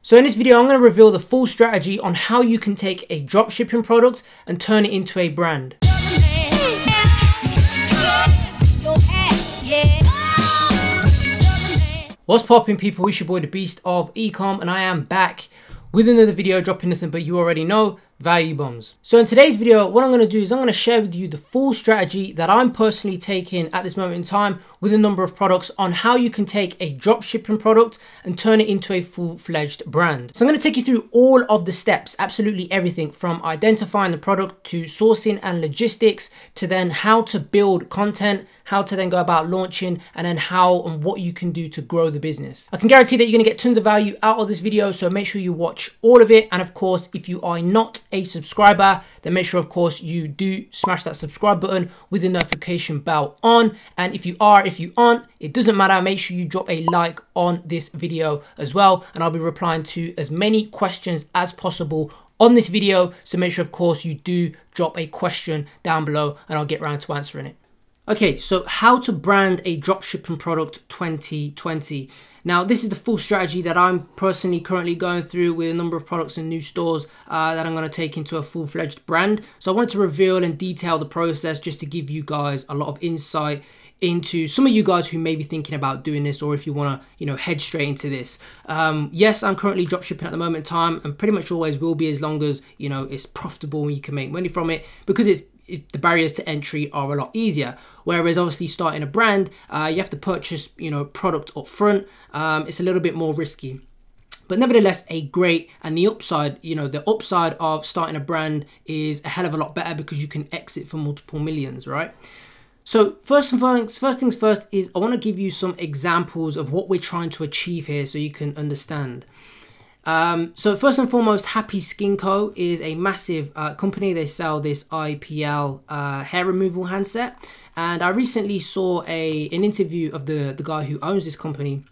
So in this video, I'm going to reveal the full strategy on how you can take a dropshipping product and turn it into a brand. What's poppin', people? It's your boy the Beast of Ecom, and I am back with another video, dropping nothing but you already know, value bombs. So in today's video, what I'm going to do is I'm going to share with you the full strategy that I'm personally taking at this moment in time with a number of products on how you can take a dropshipping product and turn it into a full-fledged brand. So I'm going to take you through all of the steps, absolutely everything from identifying the product to sourcing and logistics, to then how to build content, how to then go about launching, and then how and what you can do to grow the business. I can guarantee that you're going to get tons of value out of this video, so make sure you watch all of it. And of course, if you are not a subscriber, then make sure of course you do smash that subscribe button with the notification bell on. And if you are, if you aren't, it doesn't matter, make sure you drop a like on this video as well, and I'll be replying to as many questions as possible on this video. So make sure of course you do drop a question down below and I'll get around to answering it. Okay, so how to brand a dropshipping product 2020. Now, this is the full strategy that I'm personally currently going through with a number of products and new stores that I'm going to take into a full-fledged brand. So I wanted to reveal and detail the process just to give you guys a lot of insight into some of you guys who may be thinking about doing this, or if you want to, head straight into this. Yes, I'm currently dropshipping at the moment in time, and pretty much always will be as long as, it's profitable and you can make money from it, because the barriers to entry are a lot easier. Whereas obviously starting a brand, you have to purchase, product up front. It's a little bit more risky, but nevertheless a great, and the upside, the upside of starting a brand is a hell of a lot better because you can exit for multiple millions, right? So first things first is I want to give you some examples of what we're trying to achieve here so you can understand. So first and foremost, Happy Skin Co is a massive company. They sell this IPL hair removal handset, and I recently saw an interview of the guy who owns this company,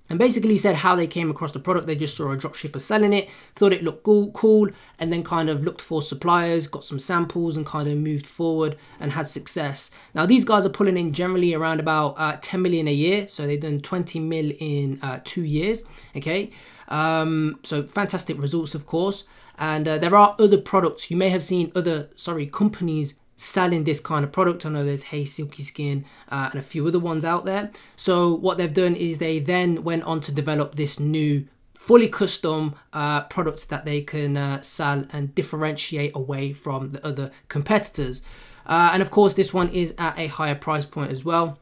and basically said how they came across the product. They just saw a dropshipper selling it, thought it looked cool, and then kind of looked for suppliers, got some samples, and kind of moved forward and had success. Now these guys are pulling in generally around about 10 million a year, so they've done 20 mil in 2 years. Okay. So fantastic results, of course. And there are other products. You may have seen other, companies selling this kind of product. I know there's Hey Silky Skin and a few other ones out there. So what they've done is they then went on to develop this new fully custom product that they can sell and differentiate away from the other competitors. And of course, this one is at a higher price point as well.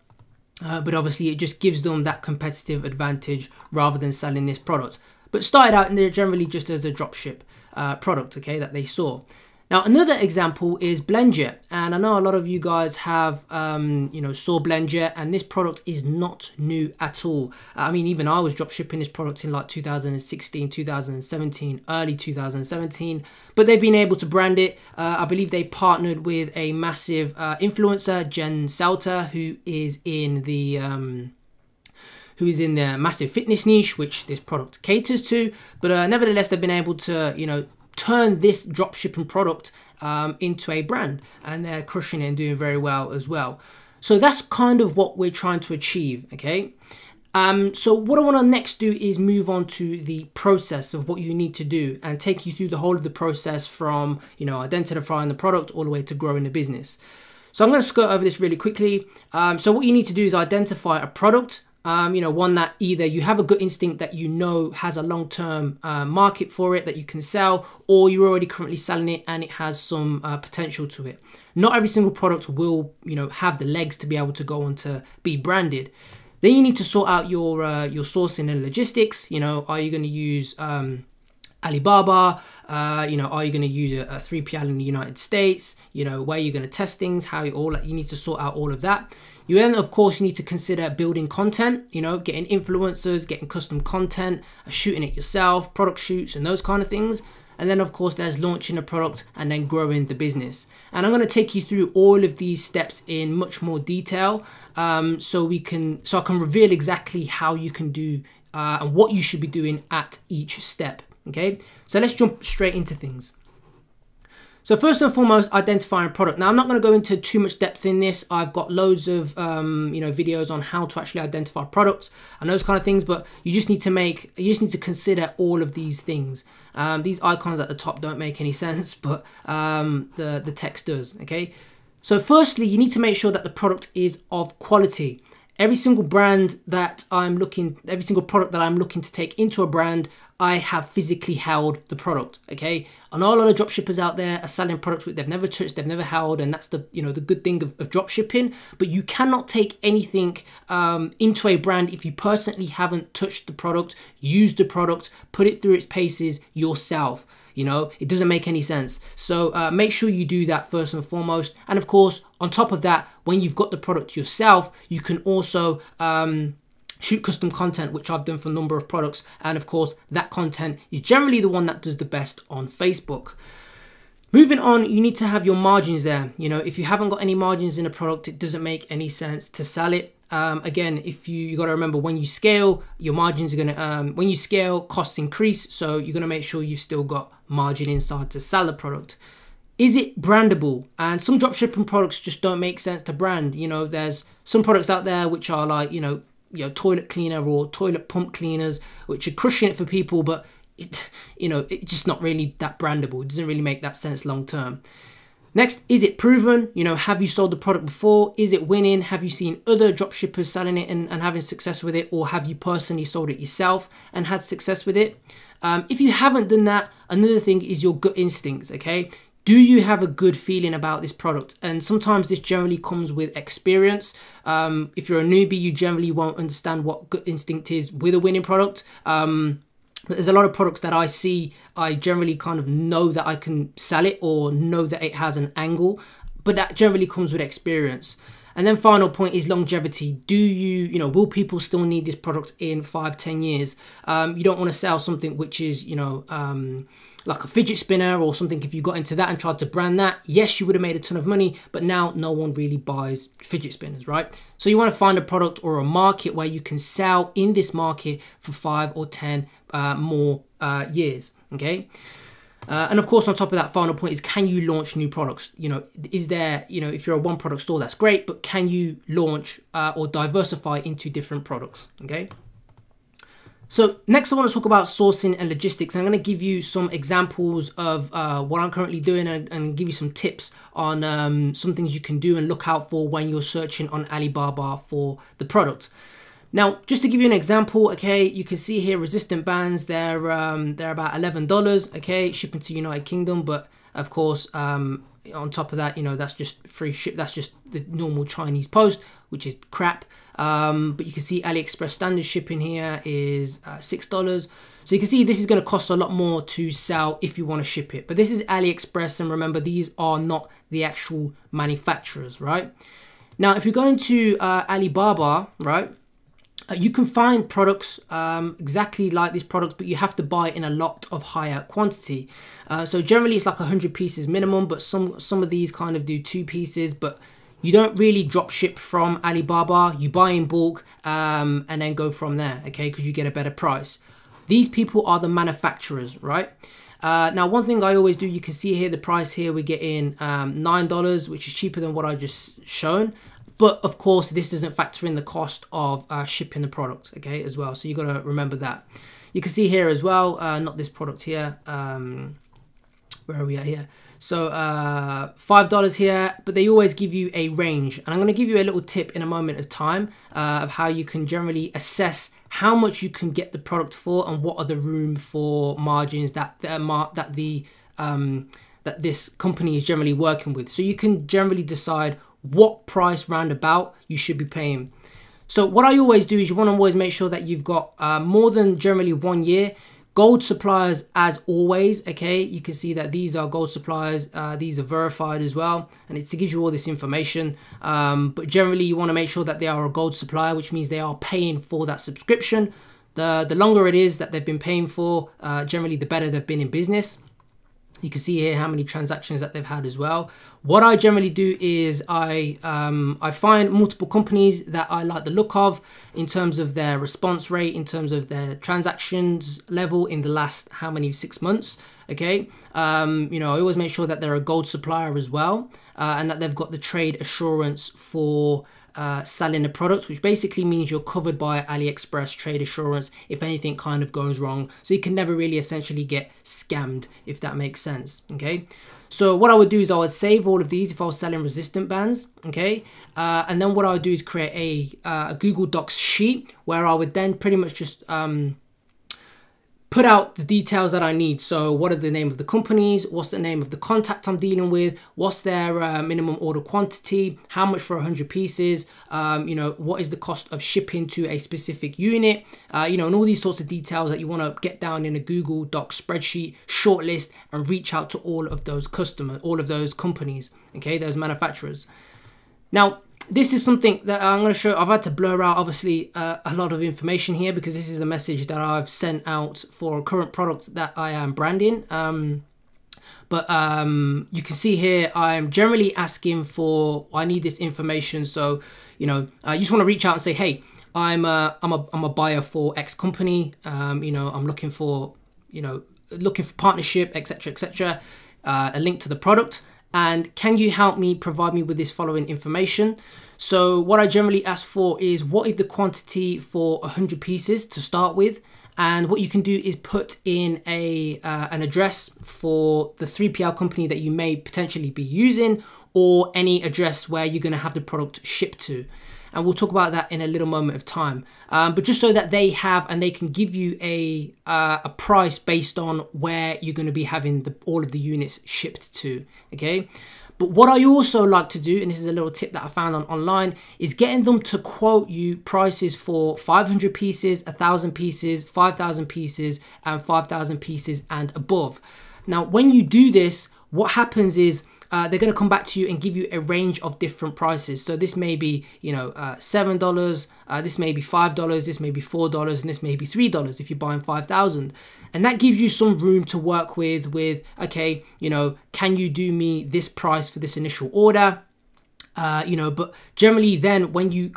But obviously it just gives them that competitive advantage rather than selling this product. But started out in there generally just as a dropship product, okay, that they saw. Now another example is BlendJet, and I know a lot of you guys have saw BlendJet, and this product is not new at all. I mean, even I was dropshipping this product in like 2016, 2017, early 2017, but they've been able to brand it. I believe they partnered with a massive influencer, Jen Salter, who is in the massive fitness niche, which this product caters to. But nevertheless, they've been able to, turn this dropshipping product into a brand, and they're crushing it and doing very well as well. So that's kind of what we're trying to achieve, okay? So what I want to next do is move on to the process of what you need to do and take you through the whole of the process from, identifying the product all the way to growing the business. So I'm going to skirt over this really quickly. So what you need to do is identify a product, one that either you have a good instinct that has a long-term market for it that you can sell, or you're already currently selling it and it has some potential to it. Not every single product will, have the legs to be able to go on to be branded. Then you need to sort out your sourcing and logistics. Are you going to use Alibaba? Are you going to use a 3PL in the United States? Where you're going to test things, you need to sort out all of that. You then, of course, need to consider building content, getting influencers, getting custom content, shooting it yourself, product shoots and those kind of things. And then, of course, there's launching a product and then growing the business. And I'm going to take you through all of these steps in much more detail, so I can reveal exactly how you can do and what you should be doing at each step. Okay, so let's jump straight into things. So first and foremost, identifying a product. Now I'm not going to go into too much depth in this. I've got loads of videos on how to actually identify products and those kind of things, but you just need to consider all of these things. These icons at the top don't make any sense, but the text does. Okay. So firstly, you need to make sure that the product is of quality. Every single product that I'm looking to take into a brand, I have physically held the product, okay? I know a lot of dropshippers out there are selling products which they've never touched, they've never held, and that's the good thing of dropshipping. But you cannot take anything into a brand if you personally haven't touched the product, used the product, put it through its paces yourself. It doesn't make any sense. So make sure you do that first and foremost. And of course, on top of that, when you've got the product yourself, you can also shoot custom content, which I've done for a number of products. And of course, that content is generally the one that does the best on Facebook. Moving on, you need to have your margins there. If you haven't got any margins in a product, it doesn't make any sense to sell it. Again, if you got to remember, when you scale, your margins are going to, when you scale, costs increase. So you're going to make sure you've still got margin inside to sell the product. Is it brandable? And some dropshipping products just don't make sense to brand. There's some products out there which are like, toilet cleaner or toilet pump cleaners, which are crushing it for people, but it's just not really that brandable. It doesn't really make that sense long term. Next, is it proven? Have you sold the product before? Is it winning? Have you seen other dropshippers selling it and having success with it? Or have you personally sold it yourself and had success with it? If you haven't done that, another thing is your gut instincts, okay? Do you have a good feeling about this product? And sometimes this generally comes with experience. If you're a newbie, you generally won't understand what gut instinct is with a winning product. But there's a lot of products that I see, I generally kind of know that I can sell it or know that it has an angle, but that generally comes with experience. And then final point is longevity. Will people still need this product in 5-10 years? You don't want to sell something which is, like a fidget spinner or something. If you got into that and tried to brand that, yes, you would have made a ton of money, but now no one really buys fidget spinners, right? So you want to find a product or a market where you can sell in this market for 5 or 10 more years, okay? And of course, on top of that, final point is, can you launch new products? Is there, if you're a one product store, that's great, but can you launch or diversify into different products, okay? So next I want to talk about sourcing and logistics. I'm going to give you some examples of what I'm currently doing and give you some tips on some things you can do and look out for when you're searching on Alibaba for the product. Now, just to give you an example, okay, you can see here resistant bands, they're about $11, okay, shipping to United Kingdom, but of course, on top of that, that's just free ship, that's just the normal Chinese post, which is crap. But you can see AliExpress standard shipping here is $6. So you can see this is going to cost a lot more to sell if you want to ship it. But this is AliExpress, and remember, these are not the actual manufacturers, right? Now, if you're going to Alibaba, right, you can find products exactly like these products, but you have to buy in a lot of higher quantity. So generally it's like 100 pieces minimum, but some of these kind of do 2 pieces, but you don't really drop ship from Alibaba. You buy in bulk and then go from there, okay, because you get a better price. These people are the manufacturers, right? Now, one thing I always do, you can see here the price here, we're getting $9, which is cheaper than what I just shown. But of course, this doesn't factor in the cost of shipping the product, okay, as well. So you got to remember that. You can see here as well, not this product here. Where are we at here? So $5 here, but they always give you a range. And I'm going to give you a little tip in a moment of time of how you can generally assess how much you can get the product for and what are the room for margins that this company is generally working with. So you can generally decide what price roundabout you should be paying. So what I always do is you want to always make sure that you've got more than generally 1 year. Gold suppliers as always, okay? You can see that these are gold suppliers. These are verified as well, and it gives you all this information. But generally you want to make sure that they are a gold supplier, which means they are paying for that subscription. The longer it is that they've been paying for, generally the better they've been in business. You can see here how many transactions that they've had as well. What I generally do is I find multiple companies that I like the look of in terms of their response rate, in terms of their transactions level in the last 6 months. Okay, you know, I always make sure that they're a gold supplier as well, and that they've got the trade assurance for selling the product, which basically means you're covered by AliExpress trade assurance if anything kind of goes wrong. So you can never really essentially get scammed, if that makes sense. Okay, so what I would do is I would save all of these if I was selling resistant bands. Okay, and then what I would do is create a Google Docs sheet where I would then pretty much just put out the details that I need. So what are the name of the companies, what's the name of the contact I'm dealing with, what's their minimum order quantity, how much for 100 pieces, you know, what is the cost of shipping to a specific unit, you know, and all these sorts of details that you want to get down in a Google Docs spreadsheet, shortlist, and reach out to all of those customers, all of those companies, okay, those manufacturers. Now, this is something that I'm going to show. I've had to blur out, obviously, a lot of information here because this is a message that I've sent out for a current product that I am branding. But you can see here, I'm generally asking for, I need this information. So, you know, you just want to reach out and say, hey, I'm a buyer for X company. You know, I'm looking for, you know, partnership, etc., etc. A link to the product. And can you help me provide me with this following information? So what I generally ask for is what is the quantity for 100 pieces to start with? And what you can do is put in an address for the 3PL company that you may potentially be using, or any address where you're going to have the product shipped to. And we'll talk about that in a little moment of time. But just so that they have, and they can give you a price based on where you're going to be having all of the units shipped to, okay? But what I also like to do, and this is a little tip that I found online, is getting them to quote you prices for 500 pieces, 1,000 pieces, 5,000 pieces, and 5,000 pieces and above. Now, when you do this, what happens is, they're going to come back to you and give you a range of different prices. So this may be, you know, $7, this may be $5, this may be $4, and this may be $3 if you're buying 5,000. And that gives you some room to work with, okay, you know, can you do me this price for this initial order? You know, but generally then when you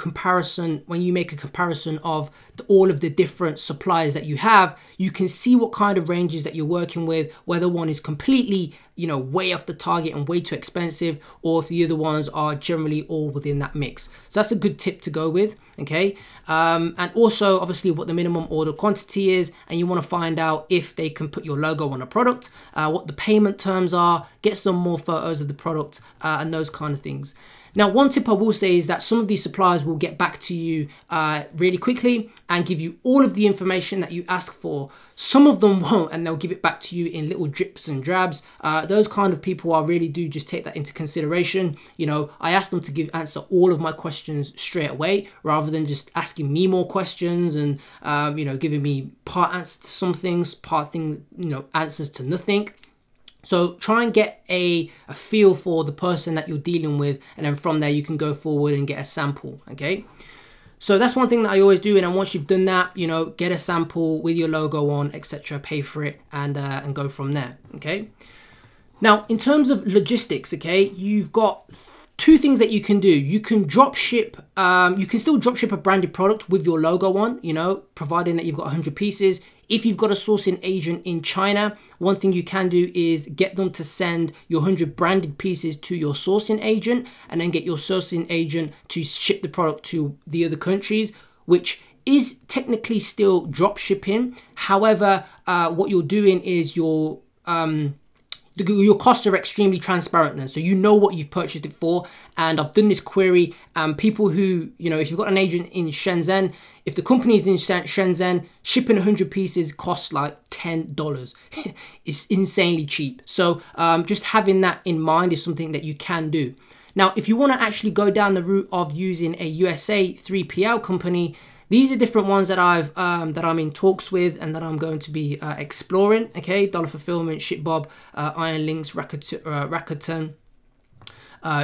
make a comparison of all of the different suppliers that you have, you can see what kind of ranges that you're working with, whether one is completely, you know, way off the target and way too expensive, or if the other ones are generally all within that mix. So that's a good tip to go with, okay? And also obviously what the minimum order quantity is, and you want to find out if they can put your logo on a product, what the payment terms are, get some more photos of the product, and those kind of things. Now, one tip I will say is that some of these suppliers will get back to you really quickly and give you all of the information that you ask for. Some of them won't, and they'll give it back to you in little drips and drabs. Those kind of people, I really do just take that into consideration. You know, I ask them to answer all of my questions straight away, rather than just asking me more questions and, you know, giving me part answers to some things, answers to nothing. So try and get a feel for the person that you're dealing with, and then from there you can go forward and get a sample, okay? So that's one thing that I always do, and then once you've done that, you know, get a sample with your logo on, etc., pay for it, and go from there, okay? Now, in terms of logistics, okay, you've got two things that you can do. You can drop ship, you can still drop ship a branded product with your logo on, you know, providing that you've got 100 pieces. If you've got a sourcing agent in China, one thing you can do is get them to send your 100 branded pieces to your sourcing agent, and then get your sourcing agent to ship the product to the other countries, which is technically still drop shipping. However, what you're doing is your costs are extremely transparent then, so you know what you've purchased it for. And I've done this query, people who, you know, if you've got an agent in Shenzhen, if the company is in Shenzhen, shipping 100 pieces costs like $10. It's insanely cheap. So just having that in mind is something that you can do. Now, if you want to actually go down the route of using a USA 3PL company, these are different ones that I'm in talks with and that I'm going to be exploring. Okay, Dollar Fulfillment, ShipBob, Iron Links, Rakuten,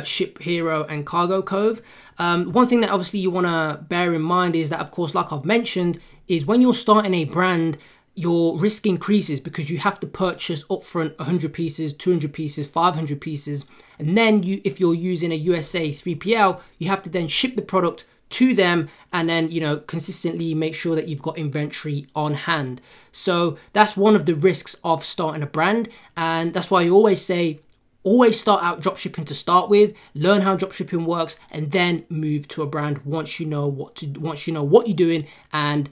Ship Hero, and Cargo Cove. One thing that obviously you want to bear in mind is that, of course, like I've mentioned, is when you're starting a brand, your risk increases because you have to purchase upfront 100 pieces, 200 pieces, 500 pieces. And then if you're using a USA 3PL, you have to then ship the product to them and then, you know, consistently make sure that you've got inventory on hand. So that's one of the risks of starting a brand. And that's why you always say, always start out dropshipping to start with, learn how dropshipping works, and then move to a brand once you know what you're doing, and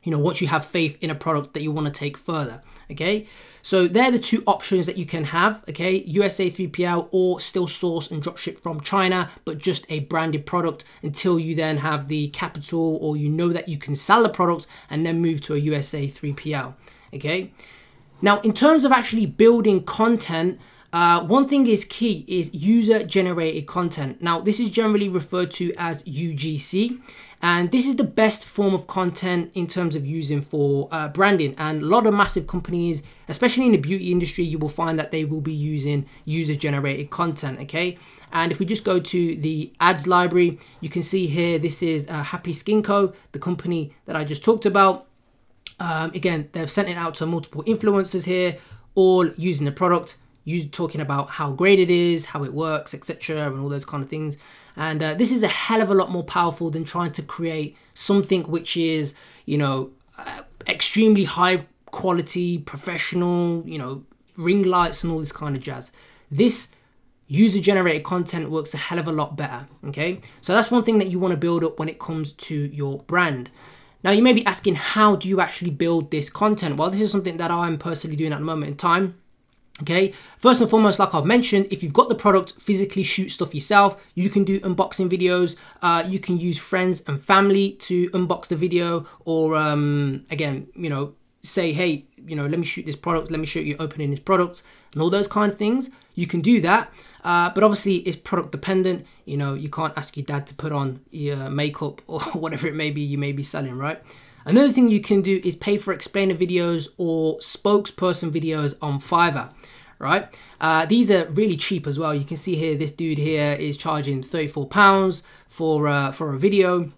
you know, once you have faith in a product that you want to take further. Okay, so they're the two options that you can have. Okay, USA 3PL or still source and dropship from China, but just a branded product until you then have the capital, or you know that you can sell the product, and then move to a USA 3PL. Okay, now in terms of actually building content, one thing is key is user generated content. Now this is generally referred to as UGC, and this is the best form of content in terms of using for branding. And a lot of massive companies, especially in the beauty industry, you will find that they will be using user generated content. Okay, and if we just go to the ads library, you can see here, this is Happy Skin Co, the company that I just talked about. Again, they've sent it out to multiple influencers here, all using the product, talking about how great it is, how it works, etc., and all those kind of things. And this is a hell of a lot more powerful than trying to create something which is, you know, extremely high quality, professional, you know, ring lights and all this kind of jazz. This user generated content works a hell of a lot better. Okay, so that's one thing that you want to build up when it comes to your brand. Now you may be asking, how do you actually build this content? Well, this is something that I'm personally doing at the moment in time. Okay, first and foremost, like I've mentioned, if you've got the product, physically shoot stuff yourself. You can do unboxing videos. You can use friends and family to unbox the video, or again, you know, say, hey, you know, let me shoot this product, let me show you opening this product, and all those kind of things. You can do that, but obviously it's product dependent. You know, you can't ask your dad to put on your makeup or whatever it may be you may be selling, right? Another thing you can do is pay for explainer videos or spokesperson videos on Fiverr, right? These are really cheap as well. You can see here, this dude here is charging £34 for a video,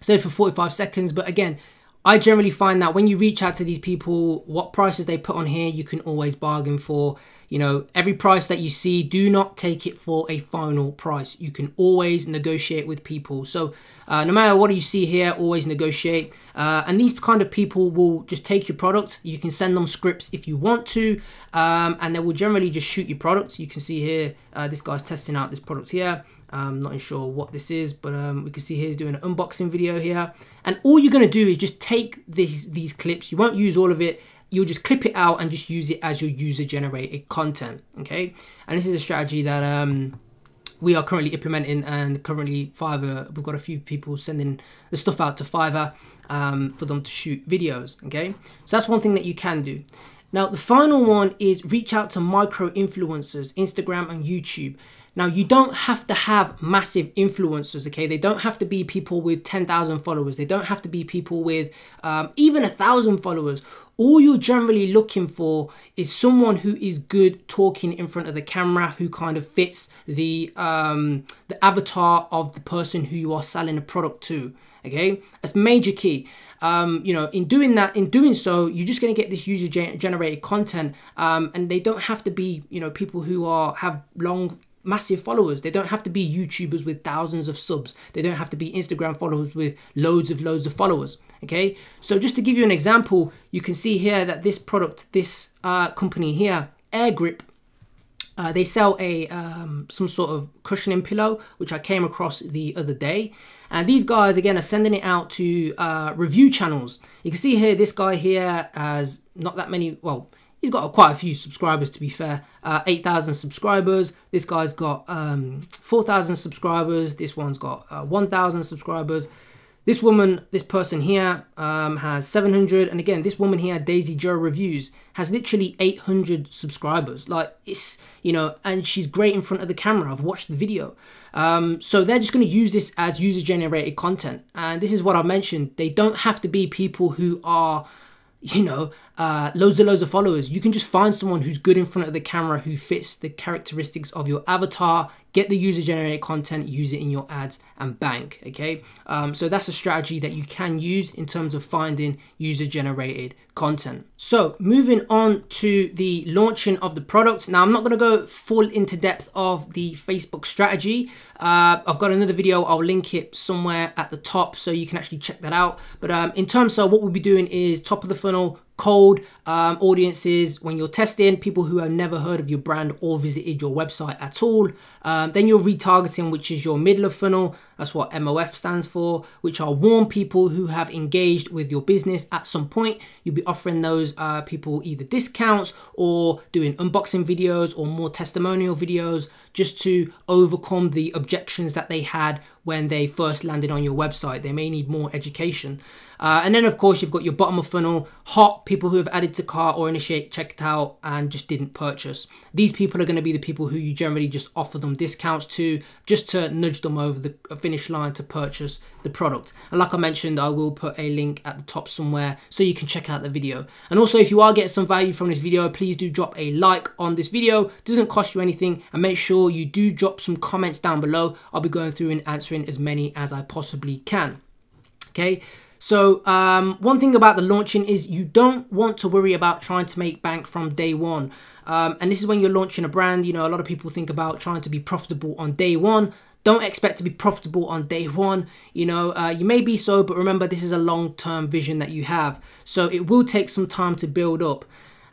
so for 45 seconds. But again, I generally find that when you reach out to these people, what prices they put on here, you can always bargain for. You know, every price that you see, do not take it for a final price. You can always negotiate with people. So no matter what you see here, always negotiate. And these kind of people will just take your product. You can send them scripts if you want to, and they will generally just shoot your products. You can see here, this guy's testing out this product here. I'm not sure what this is, but we can see here he's doing an unboxing video here. And all you're going to do is just take these clips. You won't use all of it. You'll just clip it out and just use it as your user generated content. Okay, and this is a strategy that we are currently implementing, and currently Fiverr, we've got a few people sending the stuff out to Fiverr for them to shoot videos. Okay, so that's one thing that you can do. Now the final one is reach out to micro influencers, Instagram and YouTube. Now, you don't have to have massive influencers, okay? They don't have to be people with 10,000 followers. They don't have to be people with even 1,000 followers. All you're generally looking for is someone who is good talking in front of the camera, who kind of fits the avatar of the person who you are selling a product to, okay? That's major key. You know, in doing so, you're just going to get this user generated content, and they don't have to be, you know, people who have massive followers. They don't have to be YouTubers with thousands of subs. They don't have to be Instagram followers with loads of followers. Okay, so just to give you an example, you can see here that this product, this company here, Air Grip, they sell a some sort of cushioning pillow, which I came across the other day. And these guys, again, are sending it out to review channels. You can see here, this guy here has not that many, well, he's got quite a few subscribers, to be fair. 8,000 subscribers. This guy's got 4,000 subscribers. This one's got 1,000 subscribers. This woman, this person here has 700. And again, this woman here, Daisy Joe Reviews, has literally 800 subscribers. Like, it's, you know, and she's great in front of the camera. I've watched the video. So they're just going to use this as user generated content. And this is what I mentioned. They don't have to be people who are, you know, loads of followers. You can just find someone who's good in front of the camera, who fits the characteristics of your avatar, get the user generated content, use it in your ads and bank, okay? So that's a strategy that you can use in terms of finding user generated content. So moving on to the launching of the product. Now I'm not going to go full into depth of the Facebook strategy. I've got another video, I'll link it somewhere at the top so you can actually check that out. But in terms of what we'll be doing is top of the funnel, cold audiences. When you're testing people who have never heard of your brand or visited your website at all, then you're retargeting, which is your middle of funnel. That's what MOF stands for, which are warm people who have engaged with your business at some point. You'll be offering those people either discounts or doing unboxing videos or more testimonial videos just to overcome the objections that they had when they first landed on your website. They may need more education. And then of course you've got your bottom of funnel, hot people who have added to cart or initiate checked out and just didn't purchase. These people are going to be the people who you generally just offer them discounts to, just to nudge them over the finish line to purchase the product. And like I mentioned, I will put a link at the top somewhere so you can check out the video. And also if you are getting some value from this video, please do drop a like on this video. It doesn't cost you anything, and make sure you do drop some comments down below. I'll be going through and answering as many as I possibly can. Okay. So one thing about the launching is you don't want to worry about trying to make bank from day one. And this is when you're launching a brand. You know, a lot of people think about trying to be profitable on day one. Don't expect to be profitable on day one. You know, you may be so, but remember, this is a long-term vision that you have. So it will take some time to build up.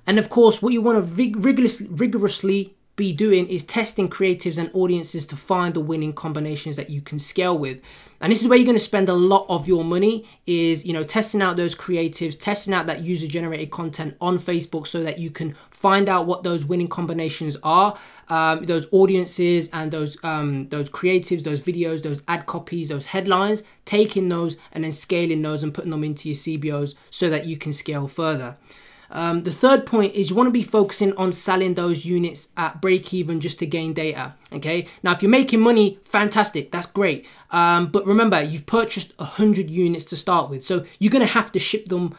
And of course, what you want to rigorously be doing is testing creatives and audiences to find the winning combinations that you can scale with. And this is where you're going to spend a lot of your money, is, you know, testing out those creatives, testing out that user generated content on Facebook so that you can find out what those winning combinations are, those audiences and those creatives, those videos, those ad copies, those headlines, taking those and then scaling those and putting them into your CBOs so that you can scale further. The third point is you want to be focusing on selling those units at break even just to gain data. Okay. Now, if you're making money, fantastic. That's great. But remember, you've purchased 100 units to start with. So you're going to have to ship them,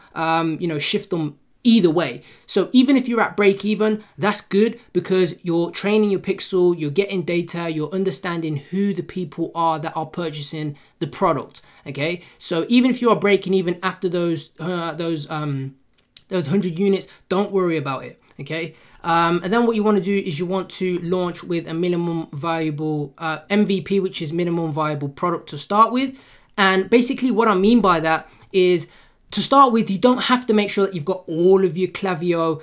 shift them either way. So even if you're at break even, that's good because you're training your pixel, you're getting data, you're understanding who the people are that are purchasing the product. Okay. So even if you are breaking even after those 100 units, don't worry about it, okay? And then what you want to do is you want to launch with a minimum viable MVP, which is minimum viable product to start with. And basically what I mean by that is, to start with, you don't have to make sure that you've got all of your Klaviyo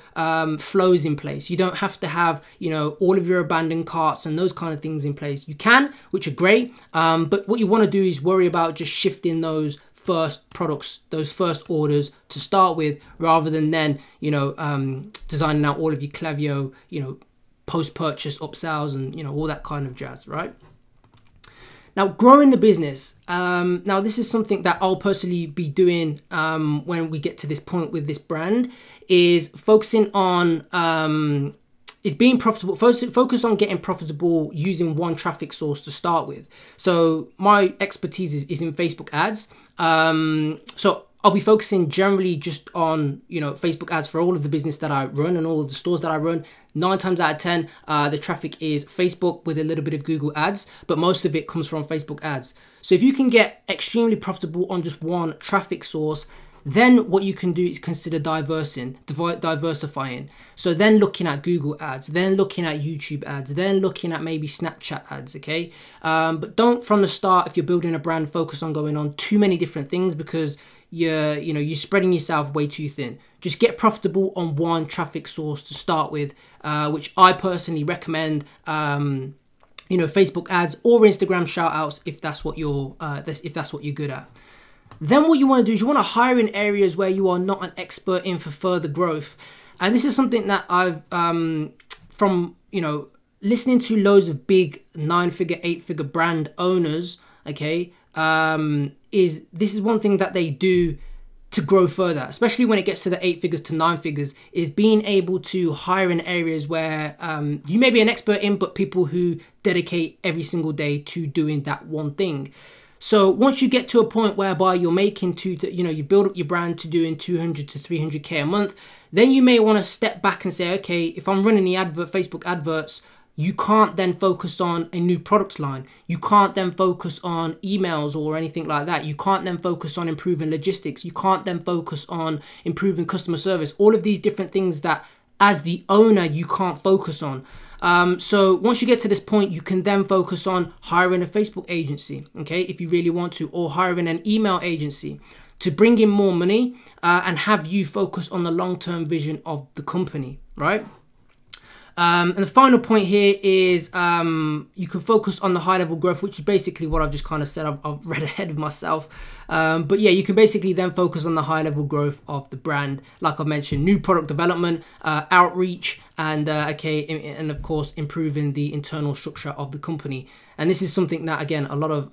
flows in place. You don't have to have, you know, all of your abandoned carts and those kind of things in place. You can, which are great, but what you want to do is worry about just shifting those first products, those first orders to start with, rather than then, you know, designing out all of your Klaviyo, you know, post-purchase upsells and, you know, all that kind of jazz, right? Now, growing the business. Now, this is something that I'll personally be doing when we get to this point with this brand, is focusing on is being profitable. Focus on getting profitable using one traffic source to start with. So my expertise is in Facebook ads. So I'll be focusing generally just on, you know, Facebook ads for all of the business that I run and all of the stores that I run. 9 times out of 10, the traffic is Facebook with a little bit of Google ads, but most of it comes from Facebook ads. So if you can get extremely profitable on just one traffic source, then what you can do is consider diversifying. So then looking at Google ads, then looking at YouTube ads, then looking at maybe Snapchat ads, okay? But don't from the start, if you're building a brand, focus on going on too many different things, because you're spreading yourself way too thin. Just get profitable on one traffic source to start with, which I personally recommend. Facebook ads or Instagram shout outs if that's what you're good at. Then what you want to do is you want to hire in areas where you are not an expert in for further growth. And this is something that I've from listening to loads of big 9-figure, 8-figure brand owners, okay, this is one thing that they do to grow further, especially when it gets to the 8 figures to 9 figures, is being able to hire in areas where you may be an expert in, but people who dedicate every single day to doing that one thing. So once you get to a point whereby you're making you build up your brand to doing 200 to 300K a month, then you may want to step back and say, okay, if I'm running the Facebook adverts, you can't then focus on a new product line. You can't then focus on emails or anything like that. You can't then focus on improving logistics. You can't then focus on improving customer service. All of these different things that as the owner, you can't focus on. So once you get to this point, you can then focus on hiring a Facebook agency, okay, if you really want to, or hiring an email agency to bring in more money and have you focus on the long-term vision of the company, right? And the final point here is you can focus on the high-level growth, which is basically what I've just kind of said. I've read ahead of myself. But yeah, you can basically then focus on the high-level growth of the brand. Like I mentioned, new product development, outreach, and and of course, improving the internal structure of the company. And this is something that, again, a lot of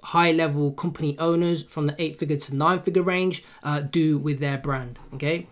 high-level company owners from the 8-figure to 9-figure range do with their brand, okay?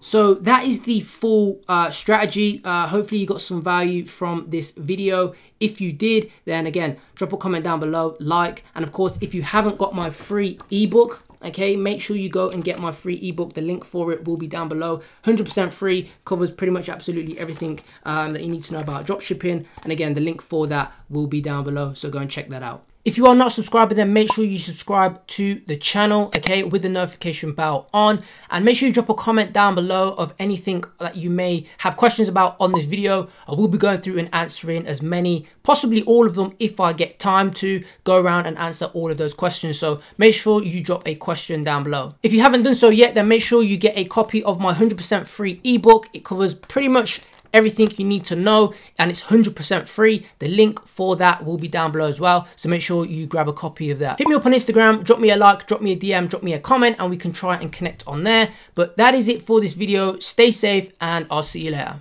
So that is the full strategy. Hopefully you got some value from this video. If you did, then again, drop a comment down below, like, and of course, if you haven't got my free ebook, okay, make sure you go and get my free ebook. The link for it will be down below. 100% free, covers pretty much absolutely everything that you need to know about dropshipping. And again, the link for that will be down below, so go and check that out. If you are not subscribed, then make sure you subscribe to the channel, okay, with the notification bell on. And make sure you drop a comment down below of anything that you may have questions about on this video. I will be going through and answering as many, possibly all of them, if I get time to go around and answer all of those questions. So make sure you drop a question down below. If you haven't done so yet, then make sure you get a copy of my 100% free ebook. It covers pretty much everything you need to know, and it's 100% free. The link for that will be down below as well, so make sure you grab a copy of that. Hit me up on Instagram, drop me a like, drop me a DM, drop me a comment, and we can try and connect on there. But that is it for this video. Stay safe, and I'll see you later.